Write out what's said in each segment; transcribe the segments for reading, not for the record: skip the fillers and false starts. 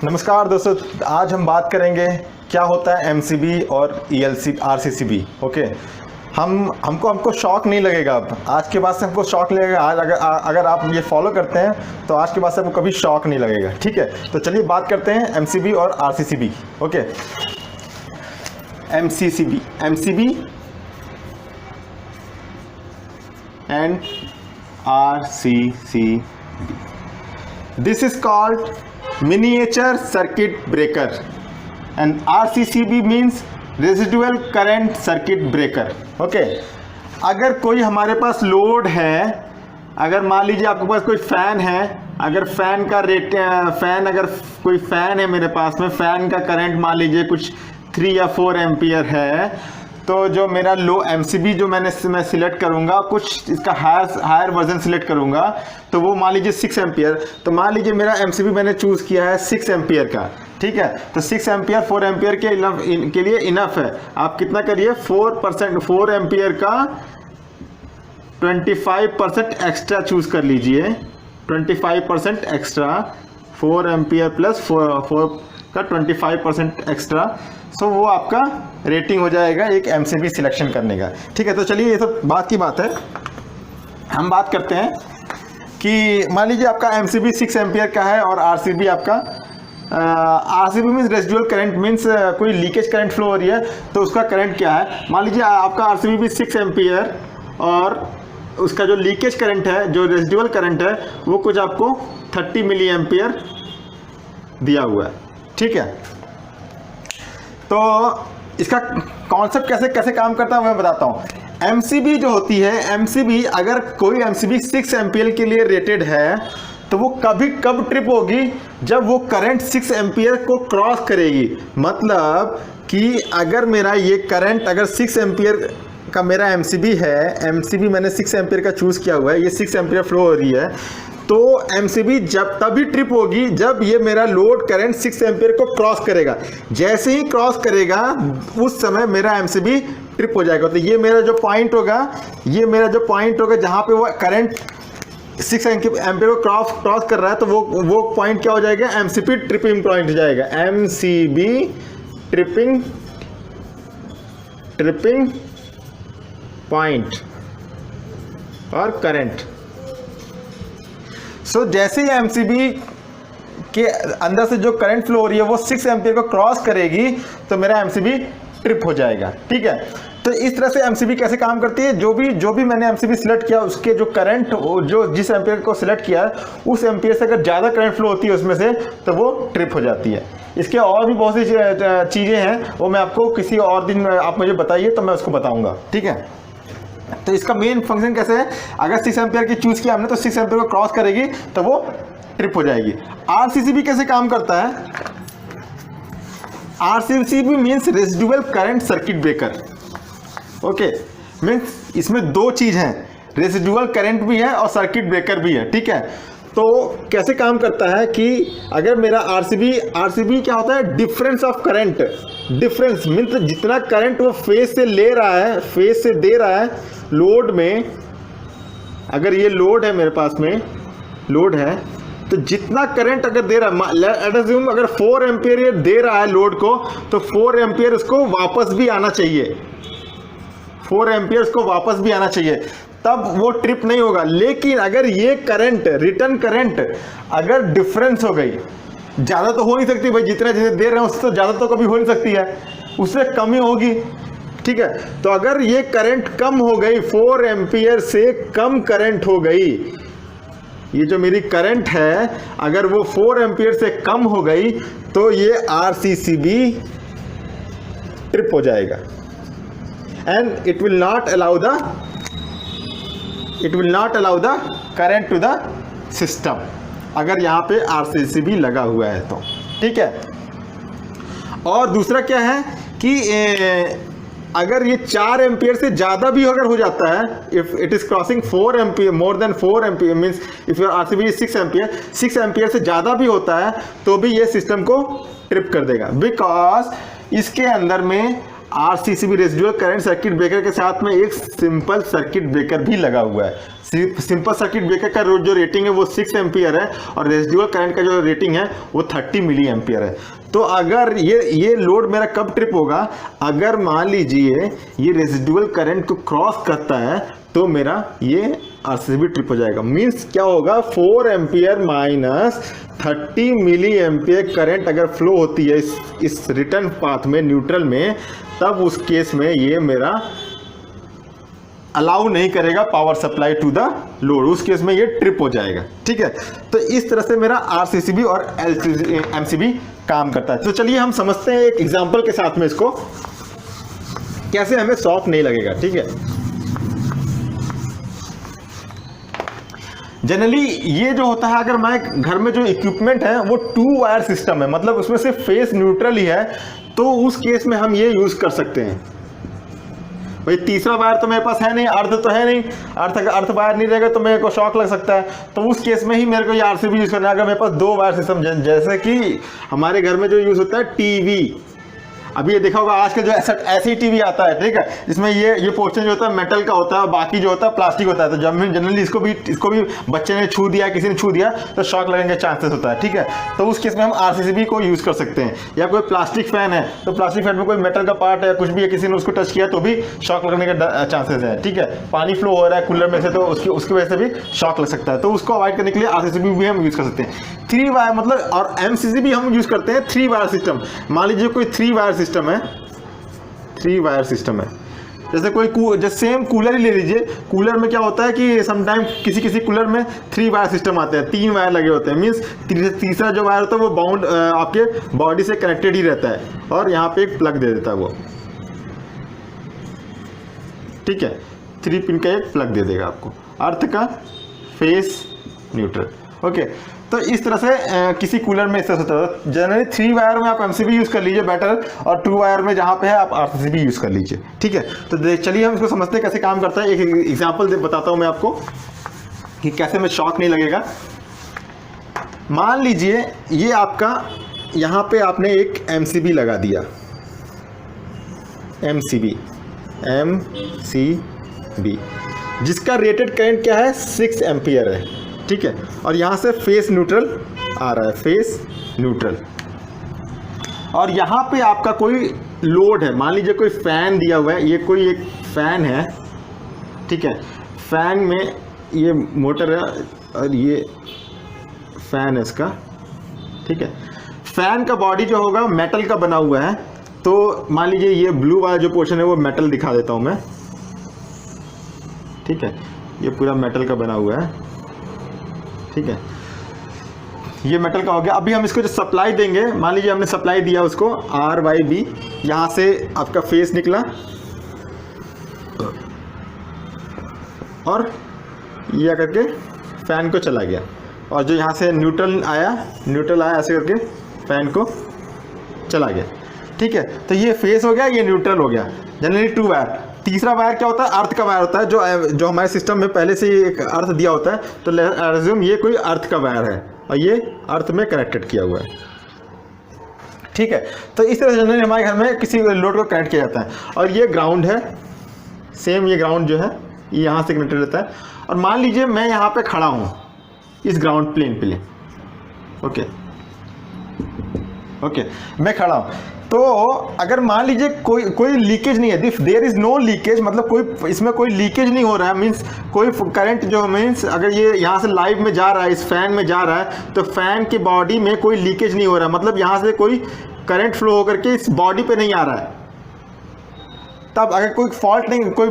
नमस्कार दोस्तों, आज हम बात करेंगे क्या होता है एमसीबी और ईएलसी आरसीसीबी। ओके, हमको शॉक नहीं लगेगा। अब आज के बाद से हमको शॉक लगेगा। आज अगर आप ये फॉलो करते हैं तो आज के बाद से आपको कभी शॉक नहीं लगेगा। ठीक है, तो चलिए बात करते हैं एमसीबी और RCCB. Okay, MCB and RCCB, this is called miniature circuit breaker and RCCB means residual current circuit breaker. Okay, अगर कोई हमारे पास लोड है, अगर मान लीजिए आपके पास कोई फैन है, अगर फैन का अगर कोई फैन है मेरे पास में, फैन का करंट मान लीजिए कुछ 3 या 4 एम्पियर है, तो जो मेरा लो एमसीबी जो मैं सिलेक्ट करूंगा, कुछ इसका हायर वर्जन सिलेक्ट करूंगा, तो वो मान लीजिए 6 एम्पियर। तो मान लीजिए मेरा एमसीबी मैंने चूज़ किया है 6 एम्पियर का। ठीक है, तो 6 एम्पियर 4 एम्पियर के लिए इनफ है। आप कितना करिए, 4 एम्पियर का 25% एक्स्ट्रा चूज़ कर लीजिए। 25% एक्स्ट्रा, 4 एम्पियर प्लस 4 का 25% एक्स्ट्रा, सो वो आपका रेटिंग हो जाएगा एक एमसीबी सिलेक्शन करने का। ठीक है, तो चलिए ये तो बात की बात है। हम बात करते हैं कि मान लीजिए आपका एमसीबी 6 एम्पियर का है और आरसीबी आपका RCB means residual current, means कोई लीकेज करंट फ्लो हो रही है, तो उसका करंट क्या है। मान लीजिए आपका आरसीबी भी 6 एम्पियर और उसका जो लीकेज करंट है, जो रेसिडुअल करंट है, वो कुछ आपको 30 मिली एम्पियर दिया हुआ है। ठीक है, तो इसका कॉन्सेप्ट कैसे काम करता है मैं बताता हूँ। एमसीबी जो होती है, एमसीबी अगर कोई एमसीबी 6 एम्पियर के लिए रेटेड है, तो वो कब ट्रिप होगी, जब वो करंट 6 एम्पियर को क्रॉस करेगी। मतलब कि अगर मेरा ये करंट अगर 6 एम्पियर का मेरा एमसीबी है, एमसीबी मैंने 6 एम्पियर का चूज़ किया हुआ है, ये 6 एम्पियर फ्लो हो रही है, तो एमसीबी जब तभी ट्रिप होगी जब ये मेरा लोड करंट 6 एम्पियर को क्रॉस करेगा। जैसे ही क्रॉस करेगा उस समय मेरा एमसीबी ट्रिप हो जाएगा। तो ये मेरा जो पॉइंट होगा, जहाँ पे वो करंट 6 एम्पियर को क्रॉस कर रहा है, तो वो पॉइंट क्या हो जाएगा, एमसीबी ट्रिपिंग पॉइंट हो जाएगा। एमसीबी ट्रिपिंग पॉइंट और करंट। सो जैसे ही एमसीबी के अंदर से जो करंट फ्लो हो रही है वो 6 एम्पियर को क्रॉस करेगी, तो मेरा एमसीबी ट्रिप हो जाएगा। ठीक है, तो इस तरह से एमसीबी कैसे काम करती है, जो भी मैंने एमसीबी सिलेक्ट किया, उसके जो करंट जो जिस एम्पियर को सिलेक्ट किया है, उस एम्पियर से अगर ज़्यादा करंट फ्लो होती है उसमें से, तो वो ट्रिप हो जाती है। इसके और भी बहुत सी चीज़ें हैं, वो मैं आपको किसी और दिन आप मुझे बताइए तो मैं उसको बताऊँगा। ठीक है, तो इसका मेन फंक्शन कैसे है, अगर 6 एम्पियर की चूज किया हमने, तो 6 एम्पियर को क्रॉस करेगी तो वो ट्रिप हो जाएगी। आरसीसीबी कैसे काम करता है, RCCB means residual current circuit breaker. Okay, means इसमें 2 चीज हैं, रेसिडुअल करंट भी है और सर्किट ब्रेकर भी है। ठीक है, तो कैसे काम करता है कि अगर मेरा आरसीबी क्या होता है, difference of current. Difference means जितना करंट वो फेज से ले रहा है, फेज से दे रहा है लोड में। अगर ये लोड है, मेरे पास में लोड है, तो जितना करंट अगर दे रहा है, लेट अस अज्यूम अगर 4 एम्पियर ये दे रहा है लोड को, तो 4 एम्पियर उसको वापस भी आना चाहिए। 4 एम्पियर उसको वापस भी आना चाहिए, तब वो ट्रिप नहीं होगा। लेकिन अगर ये करंट, रिटर्न करंट अगर डिफरेंस हो गई, ज़्यादा तो हो नहीं सकती भाई, जितना दे रहे हैं उससे तो ज़्यादा तो कभी हो नहीं सकती है, उससे कमी होगी। ठीक है, तो अगर ये करंट कम हो गई, 4 एम्पियर से कम करंट हो गई, ये जो मेरी करंट है अगर वो 4 एम्पियर से कम हो गई, तो ये आरसीसीबी ट्रिप हो जाएगा and it will not allow the current to the system, अगर यहाँ पे आरसीसीबी लगा हुआ है तो। ठीक है, और दूसरा क्या है कि अगर ये 4 एम्पियर से ज़्यादा भी अगर हो जाता है, if it is crossing 4 ampere, more than 4 ampere means if your RCB is 6 ampere से ज़्यादा भी होता है, तो भी ये सिस्टम को ट्रिप कर देगा, बिकॉज इसके अंदर में RCCB residual current circuit breaker के साथ में एक सिंपल सर्किट ब्रेकर भी लगा हुआ है। सिंपल सर्किट ब्रेकर का जो रेटिंग है वो 6 एम्पियर है और रेजिडुअल करंट का जो रेटिंग है वो 30 मिली एम्पियर है। तो अगर ये लोड मेरा कब ट्रिप होगा, अगर मान लीजिए ये रेजिडुअल करंट को क्रॉस करता है तो मेरा ये आरसीसीबी ट्रिप हो जाएगा। मींस क्या होगा, 4 ampere minus 30 milli ampere current अगर फ्लो होती है इस रिटर्न पाथ में, न्यूट्रल में, तब उस केस में ये मेरा अलाउ नहीं करेगा power supply to the load, उस केस में ये ट्रिप हो जाएगा। ठीक है, तो इस तरह से मेरा आरसीसीबी और एमसीबी काम करता है। तो चलिए हम समझते हैं एक एग्जांपल के साथ में इसको, कैसे हमें शॉक नहीं लगेगा। ठीक है, जनरली ये जो होता है, अगर मैं घर में जो इक्विपमेंट है वो 2 वायर सिस्टम है, मतलब उसमें से फेस न्यूट्रल ही है, तो उस केस में हम ये यूज कर सकते हैं। भाई तीसरा वायर तो मेरे पास है नहीं, अर्थ तो है नहीं, अर्थ वायर नहीं रहेगा तो मेरे को शॉक लग सकता है, तो उस केस में ही मेरे को ये आरसीबी यूज करना है। अगर मेरे पास 2 वायर सिस्टम, जैसे कि हमारे घर में जो यूज होता है टीवी, अभी ये देखा होगा आजकल जो ऐसी टीवी आता है, ठीक है, जिसमें ये पोर्शन जो होता है मेटल का होता है और बाकी जो होता है प्लास्टिक होता है। तो जब जनरली इसको भी बच्चे ने छू दिया, किसी ने छू दिया तो शॉक लगने के चांसेस होता है। ठीक है, तो उस केस में हम आरसीसीबी को यूज कर सकते हैं। या कोई प्लास्टिक फैन है तो प्लास्टिक फैन में कोई मेटल का पार्ट है, कुछ भी है, किसी ने उसको टच किया तो भी शॉक लगने का चांसेस है। ठीक है, पानी फ्लो हो रहा है कूलर में से तो उसकी वजह से भी शॉक लग सकता है, तो उसको अवॉइड करने के लिए आरसीसीबी भी हम यूज कर सकते हैं। 3 वायर मतलब, और एमसीसीबी हम यूज करते हैं 3 वायर सिस्टम। मान लीजिए कोई 3 वायर सिस्टम है, 3 वायर सिस्टम है, जैसे कोई जैसे सेम कूलर ही ले लीजिए। कूलर में क्या होता है कि समटाइम किसी कूलर में 3 वायर सिस्टम आते हैं, 3 वायर लगे होते हैं। मींस तीसरा जो वायर होता है वो बाउंड आपके बॉडी से कनेक्टेड ही रहता है और यहाँ पे एक प्लग दे देता है वो। ठीक है, 3 पिन का एक प्लग दे देगा आपको, अर्थ का, फेस, न्यूट्रल। ओके, तो इस तरह से किसी कूलर में इस तरह से होता है। जनरली 3 वायर में आप एमसीबी यूज कर लीजिए बेटर, और 2 वायर में जहां पे है आप आरसीसीबी यूज कर लीजिए। ठीक है, तो चलिए हम इसको समझते हैं कैसे काम करता है। एक एग्जांपल बताता हूं मैं आपको कि कैसे में शॉक नहीं लगेगा। मान लीजिए ये आपका, यहां पे आपने एक एमसीबी लगा दिया, एमसीबी जिसका रेटेड करंट क्या है, 6 एम्पियर है। ठीक है, और यहाँ से फेस न्यूट्रल आ रहा है, फेस न्यूट्रल, और यहाँ पे आपका कोई लोड है। मान लीजिए कोई फैन दिया हुआ है, ये कोई एक फैन है। ठीक है, फैन में ये मोटर है और ये फैन है इसका। ठीक है, फैन का बॉडी जो होगा मेटल का बना हुआ है। तो मान लीजिए ये ब्लू वाला जो पोर्शन है वो मेटल दिखा देता हूँ मैं। ठीक है, ये पूरा मेटल का बना हुआ है। ठीक है, ये मेटल का हो गया। अभी हम इसको जो सप्लाई देंगे, मान लीजिए हमने सप्लाई दिया उसको RYB, यहाँ से आपका फेस निकला और ये करके फैन को चला गया, और जो यहाँ से न्यूट्रल आया ऐसे करके फैन को चला गया। ठीक है, तो ये फेस हो गया, ये न्यूट्रल हो गया। Generally 2 wire. तीसरा वायर क्या होता है, अर्थ का वायर होता है, जो हमारे सिस्टम में पहले से ही एक अर्थ दिया होता है। तो एज्यूम ये कोई अर्थ का वायर है और ये अर्थ में कनेक्टेड किया हुआ है। ठीक है, तो इस तरह से जनरली हमारे घर में किसी लोड को कनेक्ट किया जाता है। और ये ग्राउंड है, सेम ये ग्राउंड जो है ये यहाँ से कनेक्टेड रहता है। और मान लीजिए मैं यहाँ पे खड़ा हूँ इस ग्राउंड प्लेन पे। ओके, मैं खड़ा हूँ, तो अगर मान लीजिए कोई लीकेज नहीं है, if there is no leakage, मतलब इसमें कोई लीकेज नहीं हो रहा है, मींस कोई करंट जो मींस अगर ये यहाँ से लाइव में जा रहा है, इस फैन में जा रहा है, तो फैन की बॉडी में कोई लीकेज नहीं हो रहा है, मतलब यहाँ से कोई करंट फ्लो होकर के इस बॉडी पे नहीं आ रहा है। तब अगर कोई फॉल्ट नहीं, कोई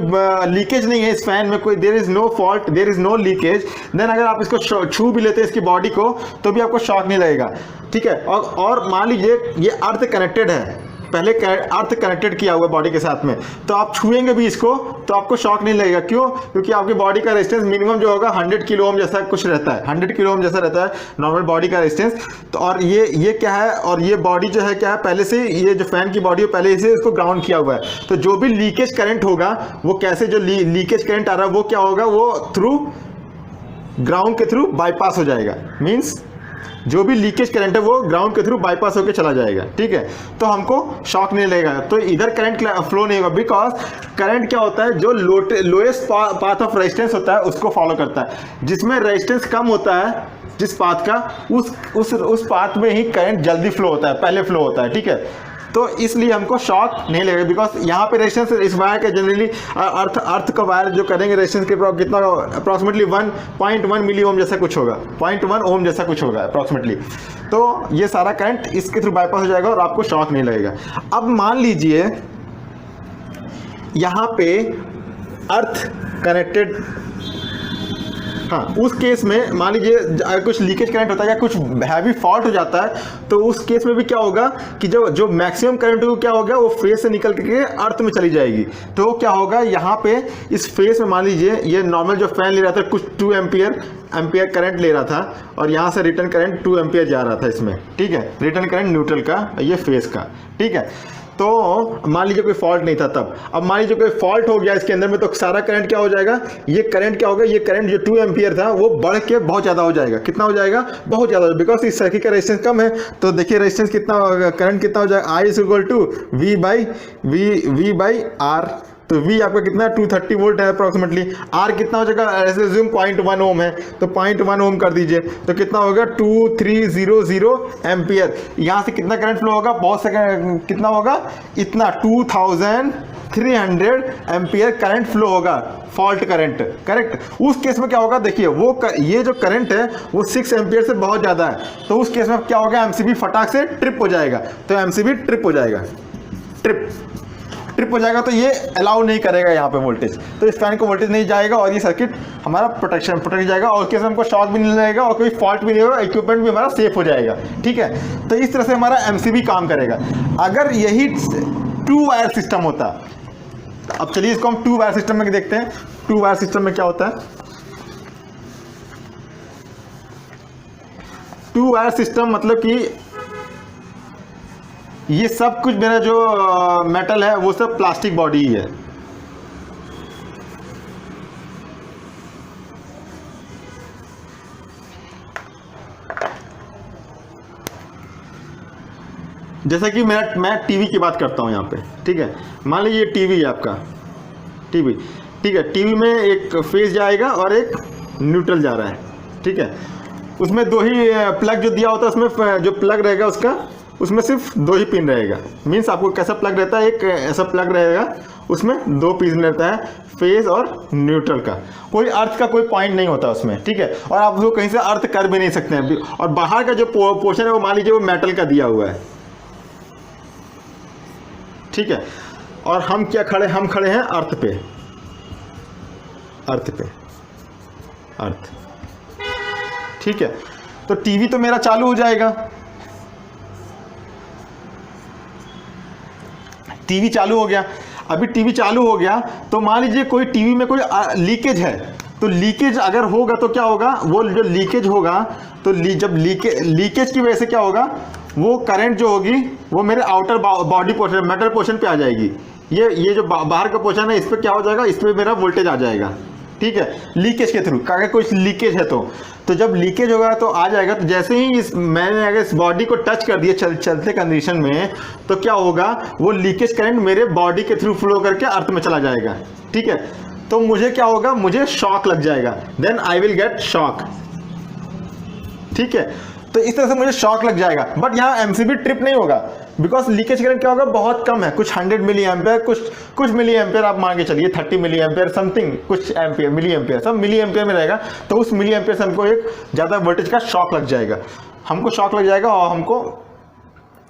लीकेज नहीं है इस फैन में, कोई there is no fault, there is no leakage, then अगर आप इसको छू भी लेते हैं इसकी बॉडी को तो भी आपको शॉक नहीं लगेगा। ठीक है, और मान लीजिए ये अर्थ कनेक्टेड है, पहले अर्थ कनेक्टेड किया हुआ है बॉडी के साथ में, तो आप छुएंगे भी इसको तो आपको शॉक नहीं लगेगा। क्यों? क्योंकि आपकी बॉडी का रेजिस्टेंस मिनिमम जो होगा 100 किलो ओम जैसा कुछ रहता है, 100 किलो ओम जैसा रहता है नॉर्मल बॉडी का रेजिस्टेंस। तो और ये क्या है, और ये बॉडी जो है क्या है, पहले से ये जो फैन की बॉडी है पहले से इसको ग्राउंड किया हुआ है। तो जो भी लीकेज करंट होगा वो कैसे, जो लीकेज करंट आ रहा है वो क्या होगा, वो थ्रू ग्राउंड के थ्रू बाईपास हो जाएगा। मीन्स जो भी लीकेज करंट है वो ग्राउंड के थ्रू बाईपास होकर चला जाएगा, ठीक है। तो हमको शॉक नहीं लगेगा, तो इधर करंट फ्लो नहीं होगा, बिकॉज करंट क्या होता है, जो लोएस्ट पाथ ऑफ रेजिस्टेंस होता है उसको फॉलो करता है। जिसमें रेजिस्टेंस कम होता है जिस पाथ का, उस पाथ में ही करंट जल्दी फ्लो होता है, पहले फ्लो होता है, ठीक है। तो इसलिए हमको शॉक नहीं लगेगा, बिकॉज यहाँ पे रेजिस्टेंस इस वायर के जनरली अर्थ का वायर जो करेंगे रेजिस्टेंस के कितना अप्रॉक्सीमेटली 1.1 मिली ओम जैसा कुछ होगा, 0.1 ओम जैसा कुछ होगा अप्रॉक्सीमेटली। तो ये सारा करंट इसके थ्रू बाईपास हो जाएगा और आपको शॉक नहीं लगेगा। अब मान लीजिए यहाँ पे अर्थ कनेक्टेड, हाँ, उस केस में मान लीजिए अगर कुछ लीकेज करंट होता है या कुछ हैवी फॉल्ट हो जाता है, तो उस केस में भी क्या होगा कि जो मैक्सिमम करंट हो क्या होगा, वो फेस से निकल के अर्थ में चली जाएगी। तो क्या होगा, यहाँ पे इस फेस में मान लीजिए ये नॉर्मल जो फैन ले रहा था कुछ 2 एम्पियर करंट ले रहा था, और यहाँ से रिटर्न करंट 2 एम्पियर जा रहा था इसमें, ठीक है। रिटर्न करंट न्यूट्रल का, ये फेस का, ठीक है। तो मान लीजिए कोई फॉल्ट नहीं था तब, अब मान लीजिए कोई फॉल्ट हो गया इसके अंदर में, तो सारा करंट क्या हो जाएगा, ये करंट क्या होगा, ये करंट जो 2 एम्पियर था वो बढ़ के बहुत ज़्यादा हो जाएगा। कितना हो जाएगा, बहुत ज़्यादा, बिकॉज इस सर्किट का रेजिस्टेंस कम है। तो देखिए रेजिस्टेंस कितना होगा, करंट कितना हो जाएगा, I is equal to V by R। तो V आपका कितना है, 230 वोल्ट है अप्रॉक्सीमेटली। R कितना हो जाएगा, ऐसे ज़ूम 0.1 ओम है, तो 0.1 ओम कर दीजिए, तो कितना होगा 2300 एम्पियर। यहाँ से कितना करंट फ्लो होगा, बहुत सा कितना होगा, इतना 2300 एम्पियर करंट फ्लो होगा, फॉल्ट करंट, करेक्ट। उस केस में क्या होगा, देखिए ये जो करंट है वो 6 एम्पियर से बहुत ज़्यादा है, तो उस केस में क्या होगा, MCB फटाक से ट्रिप हो जाएगा। तो MCB ट्रिप हो जाएगा, ट्रिप हो जाएगा, तो ये अलाउ नहीं करेगा यहाँ पे वोल्टेज, तो इस फैन को वोल्टेज नहीं जाएगा और ये सर्किट हमारा प्रोटेक्ट जाएगा, और केस में हमको शॉक भी नहीं लगेगा और कोई फॉल्ट भी नहीं होगा, इक्विपमेंट भी हमारा सेफ हो जाएगा, ठीक है। तो इस तरह से हमारा MCB काम करेगा। अगर यही 2 वायर सिस्टम होता, अब चलिए इसको हम 2 वायर सिस्टम में देखते हैं। 2 वायर सिस्टम में क्या होता है, 2 वायर सिस्टम मतलब कि ये सब कुछ मेरा जो मेटल है वो सब प्लास्टिक बॉडी ही है। जैसा कि मैं टीवी की बात करता हूं यहाँ पे, ठीक है। मान लीजिए टीवी है आपका, टीवी, ठीक है। टीवी में एक फेज जाएगा और एक न्यूट्रल जा रहा है, ठीक है। उसमें 2 ही प्लग जो दिया होता है, उसमें जो प्लग रहेगा उसमें सिर्फ 2 ही पिन रहेगा। मीन्स आपको कैसा प्लग रहता है, एक ऐसा प्लग रहेगा, उसमें 2 पिन रहता है, फेज और न्यूट्रल का। कोई अर्थ का कोई पॉइंट नहीं होता उसमें, ठीक है। और आप उसको कहीं से अर्थ कर भी नहीं सकते हैं। और बाहर का जो पोर्शन है वो मान लीजिए वो मेटल का दिया हुआ है, ठीक है। और हम खड़े हैं अर्थ पे, अर्थ, ठीक है। तो टीवी तो मेरा चालू हो जाएगा, टीवी चालू हो गया। अभी टीवी चालू हो गया तो मान लीजिए कोई टीवी में कोई लीकेज है, तो लीकेज अगर होगा तो क्या होगा, वो जो लीकेज होगा, तो जब लीकेज की वजह से क्या होगा, वो करंट जो होगी वो मेरे outer body portion, metal portion पे आ जाएगी। ये जो बाहर का पोर्शन है इस पर क्या हो जाएगा, इस पर मेरा वोल्टेज आ जाएगा, ठीक है, लीकेज के थ्रू। अगर कोई लीकेज है तो जब लीकेज होगा तो आ जाएगा। तो जैसे ही मैंने अगर इस बॉडी को टच कर दिया चलते कंडीशन में, तो क्या होगा, वो लीकेज करंट मेरे बॉडी के थ्रू फ्लो करके अर्थ में चला जाएगा, ठीक है। तो मुझे क्या होगा, मुझे शॉक लग जाएगा, then I will get shock, ठीक है। तो इस तरह से मुझे शॉक लग जाएगा। बट यहाँ MCB ट्रिप नहीं होगा, बिकॉज लीकेज करंट क्या होगा, बहुत कम है, कुछ 100 मिली एम्पेयर, कुछ मिली एम्पेयर आप मान के चलिए, 30 मिली एम्पेयर समथिंग, कुछ एम्पेयर, मिली एम्पेयर, सब मिली एम्पेयर में रहेगा। तो उस मिली एम्पेयर से हमको एक ज़्यादा वोल्टेज का शॉक लग जाएगा, हमको शॉक लग जाएगा और हमको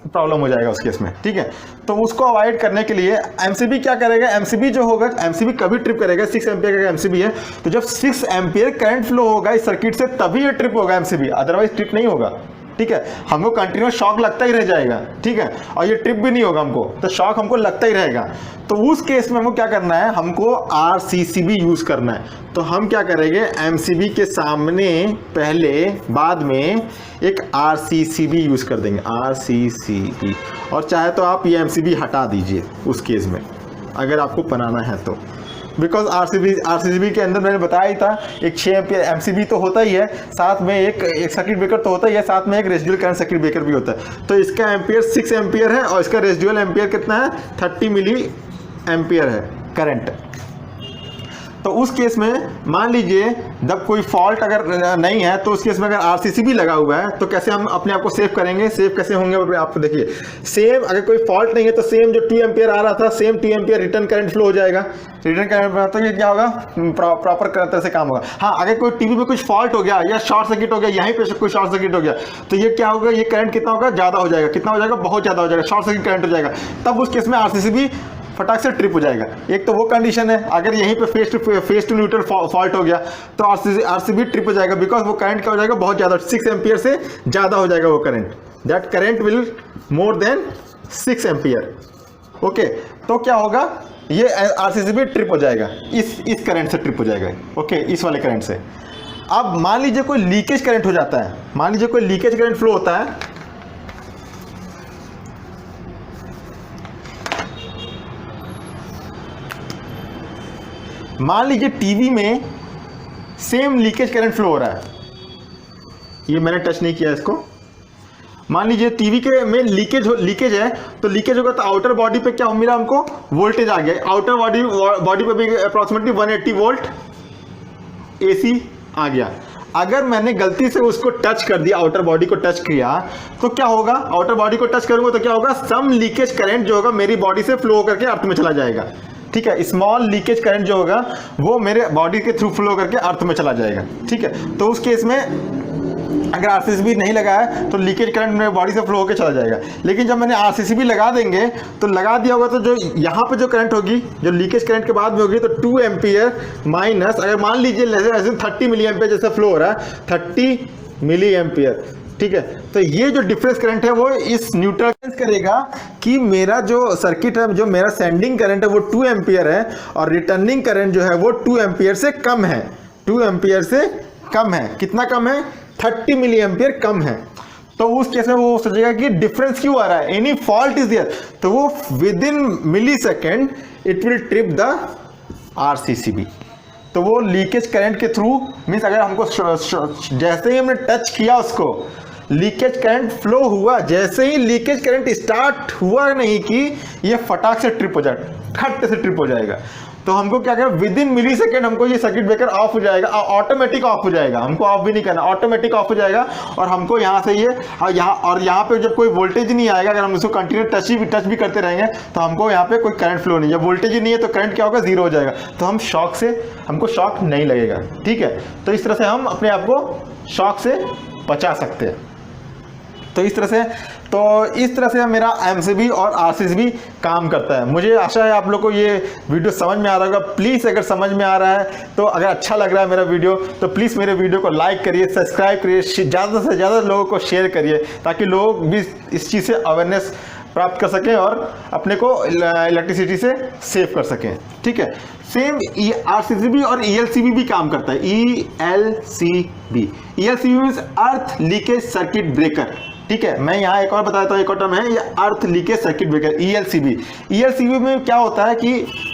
प्रॉब्लम हो जाएगा उस केस में, ठीक है। तो उसको अवॉइड करने के लिए MCB क्या करेगा, MCB जो होगा, MCB कभी ट्रिप करेगा, 6 एम्पियर का MCB है, तो जब 6 एम्पियर करंट फ्लो होगा इस सर्किट से तभी ये ट्रिप होगा MCB, अदरवाइज ट्रिप नहीं होगा, ठीक है। हमको कंटिन्यूस शॉक लगता ही रह जाएगा, ठीक है, और ये ट्रिप भी नहीं होगा हमको, तो शॉक हमको लगता ही रहेगा। तो उस केस में हमको क्या करना है, हमको RCCB यूज करना है। तो हम क्या करेंगे, MCB के सामने पहले बाद में एक RCCB यूज कर देंगे, RCCB। और चाहे तो आप ये MCB हटा दीजिए उस केस में, अगर आपको बनाना है तो बिकॉज आरसीसीबी के अंदर मैंने बताया ही था, एक 6 एम्पियर एमसीबी तो होता ही है, साथ में एक सर्किट ब्रेकर तो होता ही है, साथ में एक रेजिडुअल करंट सर्किट ब्रेकर भी होता है। तो इसका एम्पियर 6 एम्पियर है और इसका रेजिडुअल एम्पियर कितना है, 30 मिली एम्पियर है करंट। तो उस केस में मान लीजिए जब कोई फॉल्ट अगर नहीं है, तो उस केस में अगर आरसीसीबी लगा हुआ है तो कैसे हम अपने आप को सेव करेंगे, सेव कैसे होंगे आपको देखिए। सेम अगर कोई फॉल्ट नहीं है तो सेम जो 2 एम्पियर आ रहा था, same 2 ampere return current flow हो जाएगा। रिटर्न करंट तो ये क्या होगा, प्रॉपर तरह से काम होगा। हाँ, अगर कोई टीवी में कुछ फॉल्ट हो गया या शॉर्ट सर्किट हो गया, यहीं पे कोई शॉर्ट सर्किट हो गया, तो ये क्या होगा, ये करंट कितना होगा, ज्यादा हो जाएगा। कितना हो जाएगा, बहुत ज्यादा हो जाएगा, शॉर्ट सर्किट करंट हो जाएगा। तब उस केस में आरसीसीबी फटाक से ट्रिप हो जाएगा। एक तो वो कंडीशन है, अगर यहीं पे फेस टू न्यूट्रल फॉल्ट हो गया तो आरसीबी ट्रिप हो जाएगा, बिकॉज वो करंट क्या हो जाएगा, बहुत ज्यादा, 6 एम्पियर से ज्यादा हो जाएगा वो current. That current will more than 6 ampere. Okay, तो क्या होगा, ये आरसीसीबी ट्रिप हो जाएगा, इस करंट से ट्रिप हो जाएगा। ओके, इस वाले करंट से। अब मान लीजिए कोई लीकेज करंट हो जाता है, मान लीजिए कोई लीकेज करंट फ्लो होता है, मान लीजिए टीवी में सेम लीकेज करंट फ्लो हो रहा है, ये मैंने टच नहीं किया इसको। मान लीजिए टीवी के में लीकेज है, तो लीकेज होगा तो आउटर बॉडी पे क्या मिला हमको, वोल्टेज आ गया। आउटर बॉडी पे भी अप्रॉक्सीमेटली 180 वोल्ट एसी आ गया। अगर मैंने गलती से उसको टच कर दिया, आउटर बॉडी को टच किया, तो क्या होगा, आउटर बॉडी को टच करूंगा तो क्या होगा, सम लीकेज करंट जो होगा मेरी बॉडी से फ्लो करके अर्थ में चला जाएगा। ठीक है, स्मॉल लीकेज करंट जो होगा वो मेरे बॉडी के थ्रू फ्लो करके अर्थ में चला जाएगा। ठीक है, तो उस केस में अगर आरसीसीबी नहीं लगा है तो लीकेज करंट मेरे बॉडी से फ्लो होकर चला जाएगा। लेकिन जब मैंने आरसीसीबी लगा देंगे तो लगा दिया होगा, तो जो यहाँ पे जो करंट होगी, जो लीकेज करंट के बाद में होगी, तो 2 एम्पियर माइनस, अगर मान लीजिए 30 मिली एम्पियर जैसे फ्लो हो रहा है, 30 मिली एम्पियर। ठीक है, तो ये जो डिफरेंस करंट है वो इस न्यूट्रल करेगा कि मेरा जो सर्किट है, जो मेरा सेंडिंग करंट है वो 2 एम्पियर है और रिटर्निंग करंट जो है वो 2 एम्पियर से कम है। 2 एम्पियर से कम है, कितना कम है, 30 मिली एम्पियर कम है। तो उस केस में वो सोचेगा कि डिफरेंस क्यों आ रहा है, एनी फॉल्ट इज देयर, तो वो within millisecond it will trip the RCCB. तो वो लीकेज करंट के थ्रू मीन्स अगर हमको जैसे ही हमने टच किया उसको, लीकेज करंट फ्लो हुआ, जैसे ही लीकेज करंट स्टार्ट हुआ नहीं कि ये फटाक से ट्रिप हो जाए, खट से ट्रिप हो जाएगा। तो हमको क्या करें, विद इन मिली सेकेंड हमको ये सर्किट ब्रेकर ऑफ हो जाएगा, ऑटोमेटिक ऑफ हो जाएगा, हमको ऑफ भी नहीं करना, ऑटोमेटिक ऑफ हो जाएगा। और हमको यहाँ से ये यहाँ पे जब कोई वोल्टेज नहीं आएगा, अगर हम इसको कंटिन्यू टच भी करते रहेंगे तो हमको यहाँ पे कोई करंट फ्लो नहीं है, वोल्टेज ही नहीं है तो करंट क्या होगा, 0 हो जाएगा। तो हम हमको शॉक नहीं लगेगा। ठीक है, तो इस तरह से हम अपने आप को शॉक से बचा सकते हैं। तो इस तरह से मेरा एमसीबी और आरसीसीबी काम करता है। मुझे आशा है आप लोग को ये वीडियो समझ में आ रहा होगा। प्लीज़ अगर समझ में आ रहा है तो, अगर अच्छा लग रहा है मेरा वीडियो, तो प्लीज़ मेरे वीडियो को लाइक करिए, सब्सक्राइब करिए, ज़्यादा से ज़्यादा लोगों को शेयर करिए, ताकि लोग भी इस चीज़ से अवेयरनेस प्राप्त कर सकें और अपने को इलेक्ट्रिसिटी से सेव कर सकें। ठीक है, सेम आरसीसीबी और ईएलसीबी भी काम करता है। ईएलसीबी मींस अर्थ लीकेज सर्किट ब्रेकर। ठीक है, मैं यहाँ एक और बता देता हूँ, एक और टर्म है, ये अर्थ लीकेज सर्किट ब्रेकर, ईएलसीबी में क्या होता है कि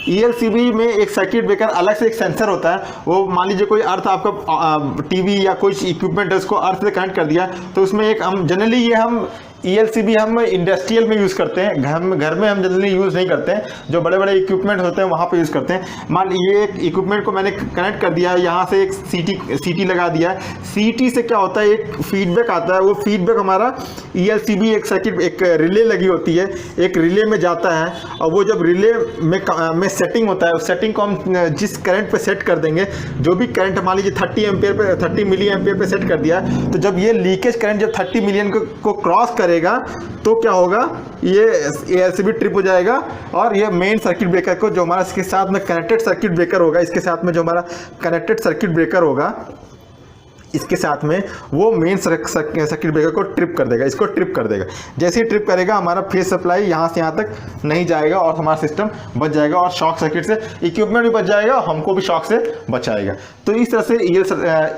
ईएलसीबी में एक सर्किट ब्रेकर अलग से एक सेंसर होता है। वो मान लीजिए कोई अर्थ आपका टीवी या कोई इक्विपमेंट है, उसको अर्थ से कनेक्ट कर दिया, तो उसमें एक हम जनरली ये हम ईएलसीबी हम इंडस्ट्रियल में यूज़ करते हैं, घर में हम जनरली यूज़ नहीं करते हैं, जो बड़े बड़े इक्विपमेंट होते हैं वहाँ पे यूज़ करते हैं। मान ये एक इक्विपमेंट को मैंने कनेक्ट कर दिया है, यहाँ से एक सीटी लगा दिया है, सीटी से क्या होता है, एक फीडबैक आता है, वो फीडबैक हमारा ईएलसीबी एक सर्किट, एक रिले लगी होती है, एक रिले में जाता है, और वो जब रिले में सेटिंग होता है, उस सेटिंग को हम जिस करंट पे सेट कर देंगे, जो भी करंट मान लीजिए 30 मिली एम्पियर पे सेट कर दिया, तो जब ये लीकेज करंट जब 30 मिलियन को क्रॉस करेगा तो क्या होगा, ये एलसीबी ट्रिप हो जाएगा और ये मेन सर्किट ब्रेकर को, जो हमारा इसके साथ में कनेक्टेड सर्किट ब्रेकर होगा, इसके साथ में जो हमारा कनेक्टेड सर्किट ब्रेकर होगा, इसके साथ में वो मेन सर्किट ब्रेकर को ट्रिप कर देगा, इसको ट्रिप कर देगा। जैसे ही ट्रिप करेगा, हमारा फेज सप्लाई यहाँ से यहाँ तक नहीं जाएगा और हमारा सिस्टम बच जाएगा, और शॉक सर्किट से इक्विपमेंट भी बच जाएगा, हमको भी शॉक से बचाएगा। तो इस तरह से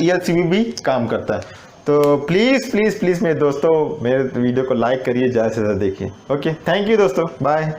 ईएलसीबी भी काम करता है। तो प्लीज़ मेरे दोस्तों, मेरे वीडियो को लाइक करिए, ज़्यादा से ज़्यादा देखिए। ओके, थैंक यू दोस्तों, बाय।